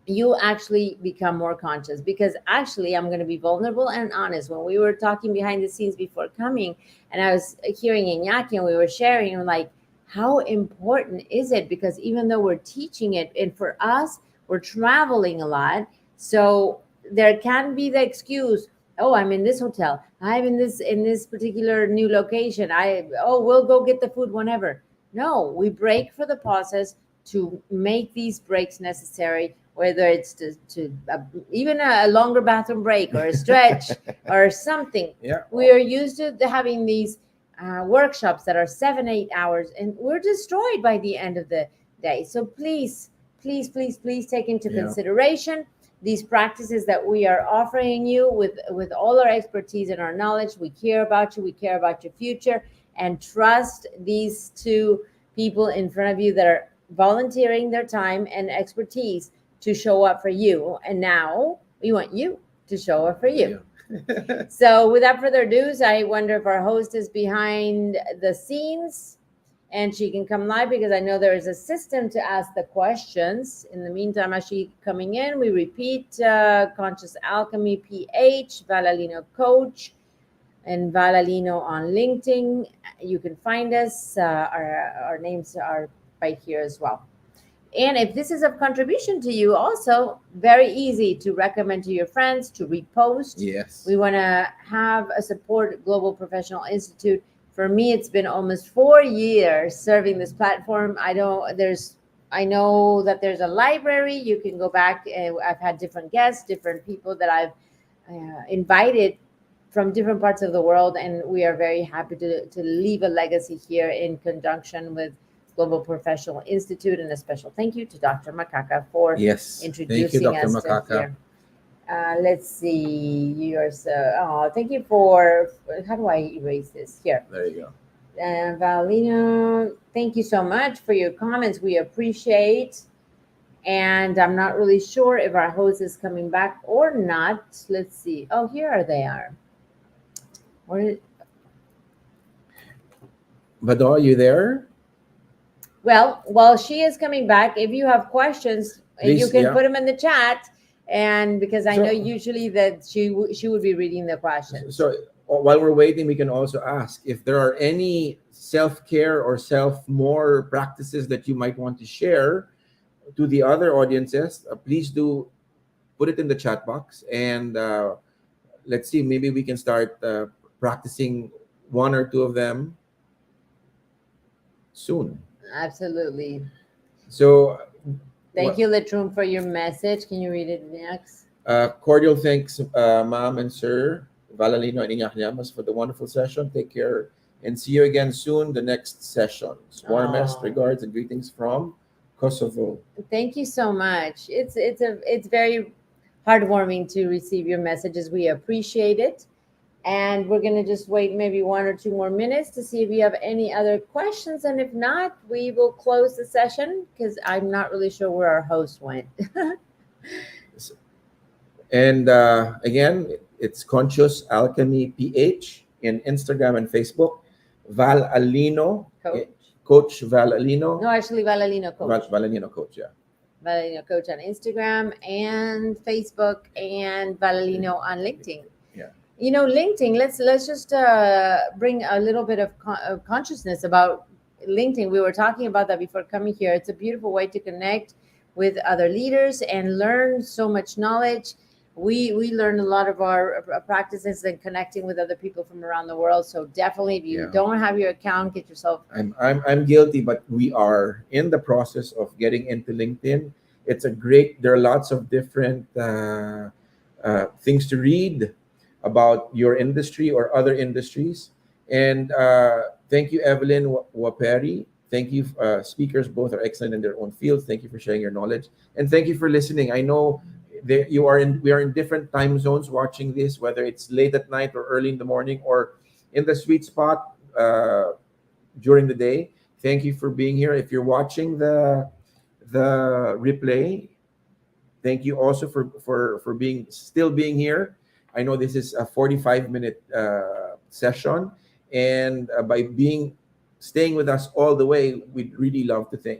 you actually become more conscious. Because actually, I'm going to be vulnerable and honest. When we were talking behind the scenes before coming, and I was hearing Iñaki and we were sharing, I'm like, how important is it? Because even though we're teaching it, and for us, we're traveling a lot, so there can be the excuse, oh, I'm in this hotel, I'm in this particular new location, we'll go get the food whenever. No, we break for the process to make these breaks necessary, whether it's to even a longer bathroom break or a stretch or something. Yeah. We are used to having these workshops that are 7-8 hours, and we're destroyed by the end of the day. So please, please, please, please take into Yeah. consideration these practices that we are offering you with all our expertise and our knowledge. We care about you. We care about your future, and trust these two people in front of you that are volunteering their time and expertise to show up for you. And now we want you to show up for you. Yeah. So without further ado, I wonder if our host is behind the scenes and she can come live, because I know there is a system to ask the questions. In the meantime, as she coming in, we repeat Conscious Alchemy PH, Valalino Coach, and Valalino on LinkedIn. You can find us. Our names are right here as well. And if this is of contribution to you, also very easy to recommend to your friends, to repost. Yes. We want to have a support Global Professional Institute. For me, it's been almost 4 years serving this platform. I know that there's a library. You can go back. I've had different guests, different people that I've invited from different parts of the world, and we are very happy to leave a legacy here in conjunction with Global Professional Institute. And a special thank you to Dr. Makaka for Yes. introducing Thank you, Dr. us Makaka. to here. Let's see. Thank you for. How do I erase this? Here. There you go. Valina, thank you so much for your comments. We appreciate. And I'm not really sure if our host is coming back or not. Let's see. Oh, here they are. Bado, are you there? Well, while she is coming back, if you have questions, Please, you can yeah. put them in the chat. And because I So- know usually that she would be reading the questions. So while we're waiting, we can also ask if there are any self-care or self-more practices that you might want to share to the other audiences. Please do put it in the chat box, and let's see, maybe we can start practicing one or two of them soon. Absolutely. So Thank you, Letrum, for your message. Can you read it next? cordial thanks, ma'am and sir, Valalino and Iñak Llamas, for the wonderful session. Take care and see you again soon, the next session. Warmest Aw. regards and greetings from Kosovo. Thank you so much. It's very heartwarming to receive your messages. We appreciate it. And we're going to just wait maybe 1 or 2 more minutes to see if you have any other questions. And if not, we will close the session because I'm not really sure where our host went. And again, it's Conscious Alchemy PH in Instagram and Facebook. Val Alino, Coach Val Alino. No, actually, Valalino Coach. Val Alino Coach, yeah. Valalino Coach on Instagram and Facebook, and Valalino on LinkedIn. Yeah. You know, LinkedIn. Let's just bring a little bit of consciousness about LinkedIn. We were talking about that before coming here. It's a beautiful way to connect with other leaders and learn so much knowledge. We learn a lot of our practices and connecting with other people from around the world. So definitely, if you don't have your account, get yourself. I'm guilty, but we are in the process of getting into LinkedIn. It's a great. There are lots of different things to read about your industry or other industries. And thank you, Evelyn Waperi. Thank you. Speakers both are excellent in their own fields. Thank you for sharing your knowledge, and thank you for listening. I know. We are in different time zones watching this, whether it's late at night or early in the morning or in the sweet spot during the day. Thank you for being here. If you're watching the replay, thank you also for still being here. I know this is a 45-minute session, and by staying with us all the way, we'd really love to thank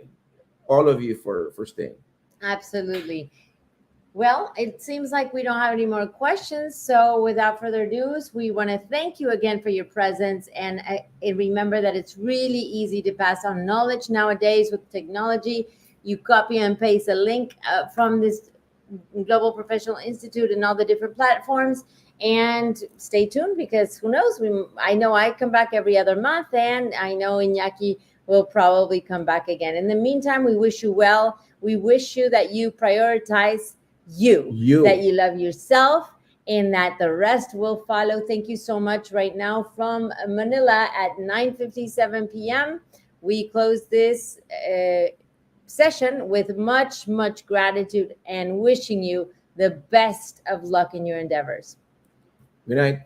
all of you for staying. Absolutely. Well, it seems like we don't have any more questions. So without further ado, we want to thank you again for your presence. And remember that it's really easy to pass on knowledge nowadays with technology. You copy and paste a link from this Global Professional Institute and all the different platforms. And stay tuned, because who knows? I know I come back every other month, and I know Iñaki will probably come back again. In the meantime, we wish you well. We wish you that you prioritize you, that you love yourself, and that the rest will follow. Thank you so much. Right now from Manila at 9:57 p.m. we close this session with much gratitude and wishing you the best of luck in your endeavors. Good night.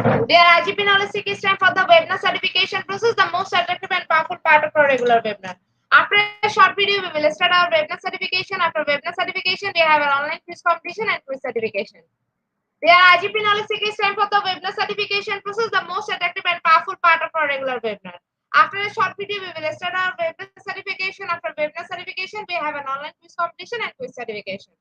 Dear IGP Knowledge Seek, it's time for the webinar certification process, the most attractive and powerful part of our regular webinar. After a short video, we will start our webinar certification. After webinar certification, we have an online quiz competition and quiz certification. Dear IGP Knowledge Seek, it's time for the webinar certification process, the most attractive and powerful part of our regular webinar. After a short video, we will start our webinar certification. After webinar certification, we have an online quiz competition and quiz certification.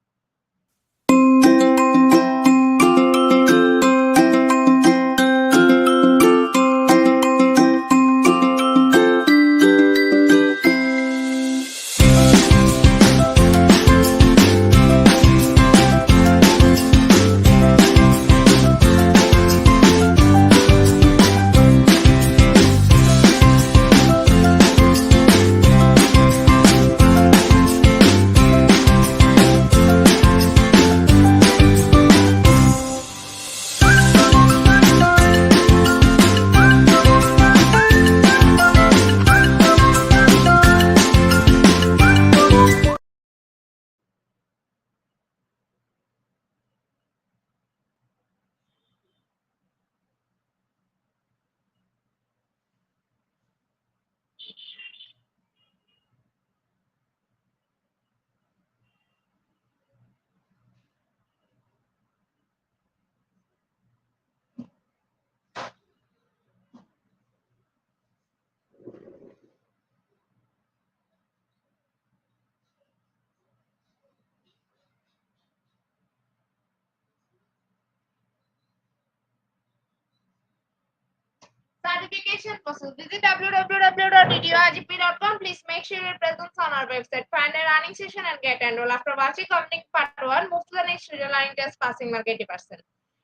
application process. Visit www.edurgp.com. Please make sure your presence on our website. Find a running session and get enrolled. After watching Cognitive Part 1, move to the next visual learning test passing mark 80%.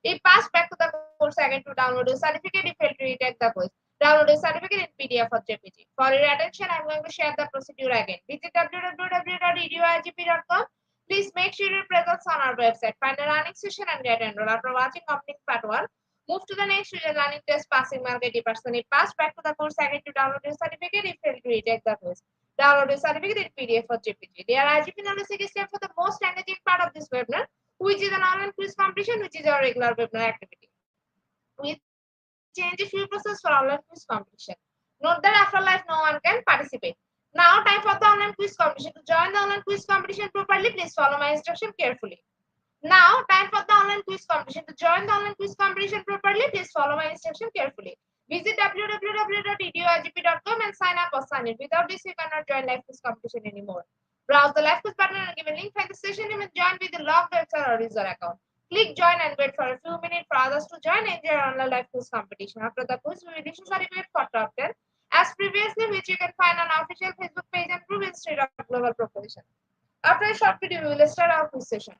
If pass back to the course again to download your certificate, if fail to retake the course. Download your certificate in PDF or JPG. For your attention, I'm going to share the procedure again. Visit www.edurgp.com. Please make sure your presence on our website. Find a running session and get enrolled. After watching Cognitive Part 1, move to the next visual learning test passing mark 80%. If pass back to the course again to download your certificate, if fail to retake the course. Download your certificate in PDF or JPG. Dear IGP knowledge is time for the most engaging part of this webinar, which is an online quiz competition, which is our regular webinar activity. We change a few process for online quiz competition. Note that after live, no one can participate. Now, time for the online quiz competition. To join the online quiz competition properly, please follow my instruction carefully. Now, time for the online quiz competition. To join the online quiz competition properly, please follow my instruction carefully. Visit www.edurgp.com and sign up or sign in. Without this, you cannot join live quiz competition anymore. Browse the live quiz button and give a link. Find the session name and join with the logged website or user account. Click join and wait for a few minutes for others to join and enjoy online live quiz competition. After the quiz, we will issue certificate for top 10 as previously, which you can find on our official Facebook page and prove instead of global proposition. After a short video, we will start our quiz session.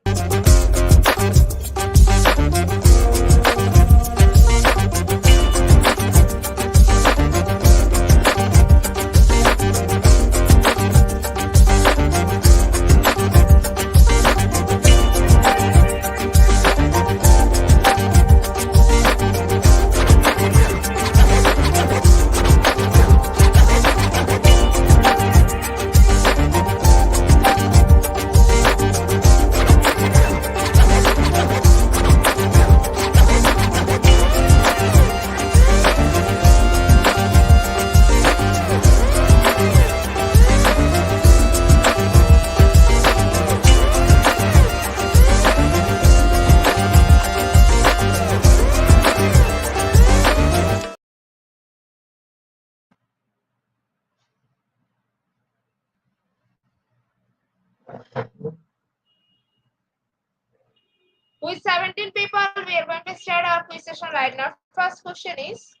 With 17 people, we are going to start our quiz session right now. First question is,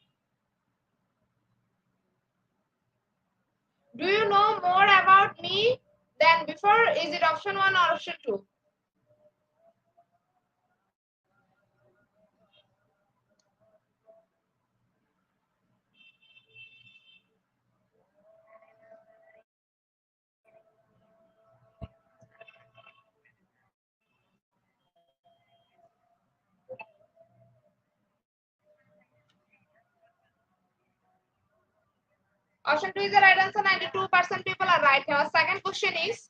do you know more about me than before? Is it option 1 or option 2? Option 2 is the right answer. 92% people are right. Our second question is,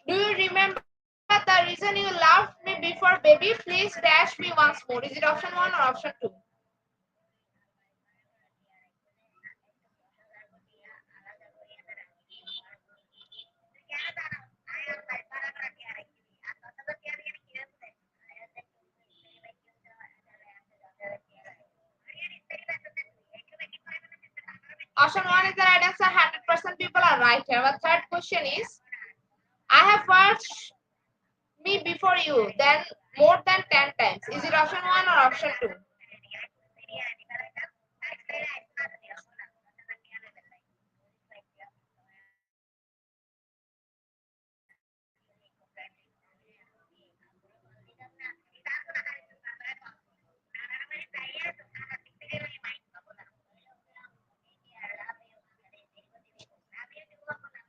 do you remember the reason you loved me before, baby? Please dash me once more. Is it option 1 or option 2? Option 1 is the right answer. 100% people are right here. Our third question is, I have watched me before you, then more than 10 times. Is it option 1 or option 2?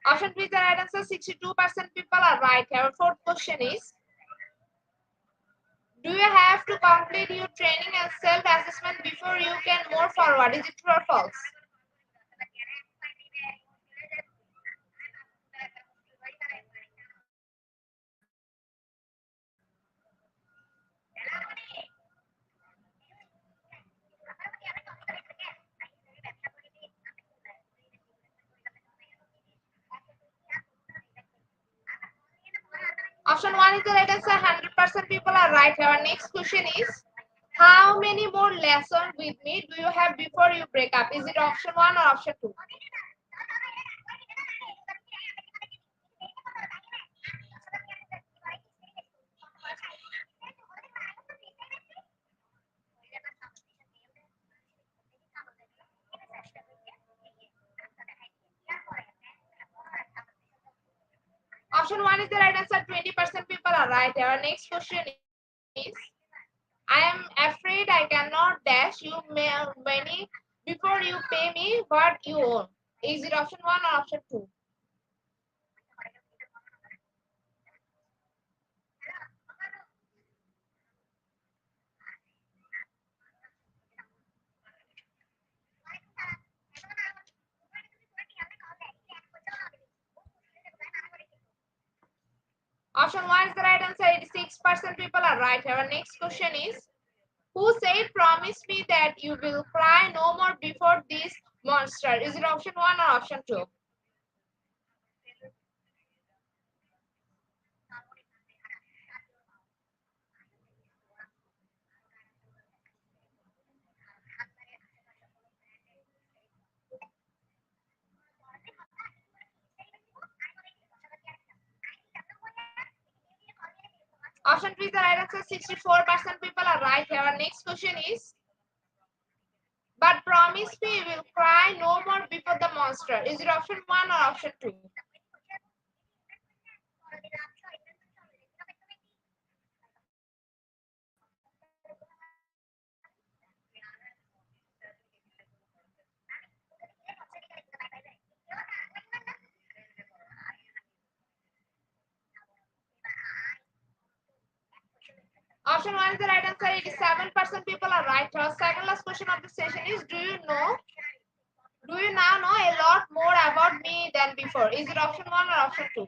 Option 3 is the right answer. 62% people are right. Our fourth question is, do you have to complete your training and self-assessment before you can move forward? Is it true or false? Option 1 is the right answer. 100% people are right. Our next question is, how many more lessons with me do you have before you break up? Is it option 1 or option 2? Option 1 is the right answer. 20% people are right. Our next question is, I am afraid I cannot dash you many before you pay me what you own. Is it option 1 or option 2? Option 1 is the right answer. 86% people are right. Our next question is, who said promise me that you will cry no more before this monster? Is it option 1 or option 2? Option 3 is the right answer. 64% people are right. Our next question is, but promise me you will cry no more before the monster. Is it option 1 or option 2? Option 1 is the right answer. 87% people are right. Our second last question of the session is, do you now know a lot more about me than before? Is it option 1 or option 2?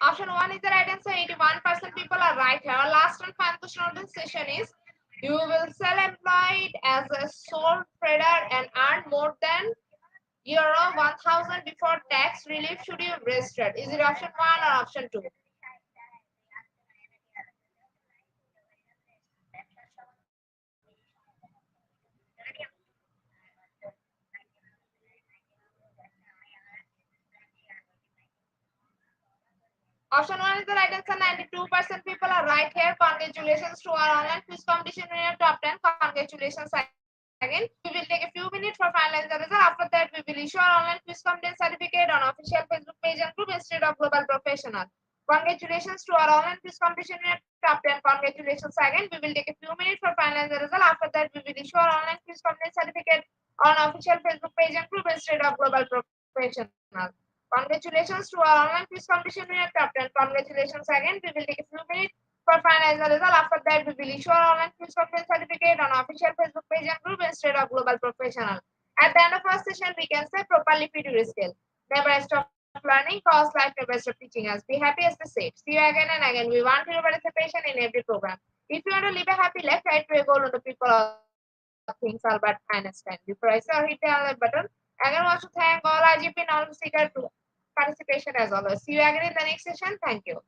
Option 1 is the right answer. 81% people are right. Our last and final question of the session is, you will self-employed as a sole trader and earn more than euro 1000 before tax relief. Should you register? Is it option 1 or option 2? Option 1 is the right answer. 92% people are right here. Congratulations to our online quiz competition winner top 10. Congratulations again. We will take a few minutes for finalizing the result. After that, we will issue our online quiz competence certificate on official Facebook page and group Institute of Global Professional. Congratulations to our online quiz competition winner top 10. Congratulations again. We will take a few minutes for finalizing the result. After that, we will issue our online quiz competence certificate on official Facebook page and group Institute of Global Professional. Congratulations to our online quiz competition winner top 10. Congratulations again. We will take a few minutes for finalizing the result. After that, we will issue our online quiz competence certificate on official Facebook page and group Institute of Global Professional. At the end of our session, we can say properly fit your skill. Never stop learning, cause life never stop teaching us. Be happy as the safe. See you again and again. We want your participation in every program. If you want to live a happy life, try to a goal on the people of things Albert Einstein. Before I say hit the like button, again want to thank all IGP knowledge seeker to participation as always. See you again in the next session. Thank you.